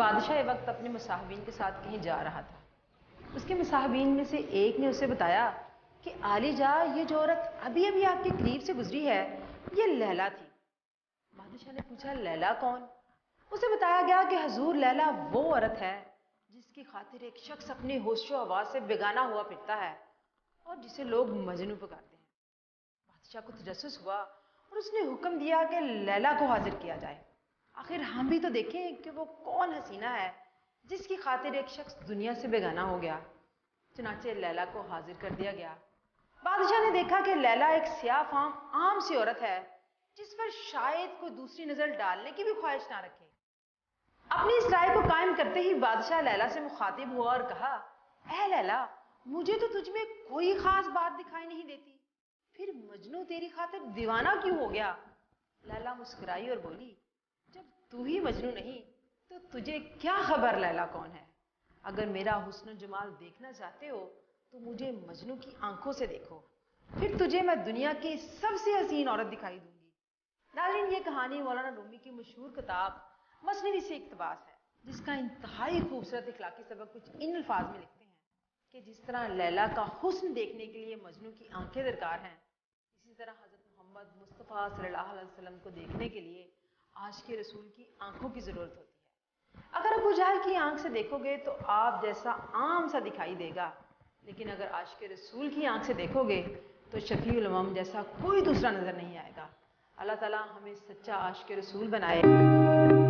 بادشاہ وقت اپنے مصاحبین کے ساتھ کہیں جا رہا تھا۔ اس کے مصاحبین میں سے ایک نے اسے بتایا کہ عالی جا، یہ جو عورت ابھی ابھی آپ کے قریب سے گزری ہے یہ لیلا تھی۔ بادشاہ نے پوچھا لیلا کون؟ اسے بتایا گیا کہ حضور لیلا وہ عورت ہے جس کی خاطر ایک شخص اپنے ہوش و حواس سے بیگانہ ہوا پھرتا ہے اور جسے لوگ مجنوں پکارتے ہیں۔ بادشاہ کو تجسس ہوا اور اس نے حکم دیا کہ لیلا کو حاضر کیا جائے۔ آخر ہم بھی تو دیکھیں کہ وہ کون حسینہ ہے جس کی خاطر ایک شخص دنیا سے بیگانہ ہو گیا۔ چنانچہ لیلا کو حاضر کر دیا گیا۔ بادشاہ نے دیکھا کہ لیلا ایک سیاہ فام عام سی عورت ہے جس پر شاید کوئی دوسری نظر ڈالنے کی بھی خواہش نہ رکھے۔ اپنی اس رائے کو قائم کرتے ہی بادشاہ لیلا سے مخاطب ہوا اور کہا، اے لیلا، مجھے تو تجھ میں کوئی خاص بات دکھائی نہیں دیتی، پھر مجنوں تیری خاطر دیوانہ کیوں ہو گیا؟ لیلا مسکرائی اور بولی، جب تو ہی مجنوں نہیں تو تجھے کیا خبر لیلا کون ہے؟ اگر میرا حسن و جمال دیکھنا چاہتے ہو تو مجھے مجنوں کی آنکھوں سے دیکھو، پھر تجھے میں دنیا کی سب سے حسین عورت دکھائی دوں گی۔ ناظرین، یہ کہانی مولانا رومی کی مشہور کتاب مثنوی سے اقتباس ہے، جس کا انتہائی خوبصورت اخلاقی سبق کچھ ان الفاظ میں لکھتے ہیں کہ جس طرح لیلا کا حسن دیکھنے کے لیے مجنوں کی آنکھیں درکار ہیں، اسی طرح حضرت محمد مصطفیٰ صلی اللہ علیہ وسلم کو دیکھنے کے لیے عاشق رسول کی آنکھوں کی ضرورت ہوتی ہے۔ اگر ابو جہل کی آنکھ سے دیکھو گے تو آپ جیسا عام سا دکھائی دے گا، لیکن اگر عاشق رسول کی آنکھ سے دیکھو گے تو شفیع الامم جیسا کوئی دوسرا نظر نہیں آئے گا۔ اللہ تعالیٰ ہمیں سچا عاشق رسول بنائے۔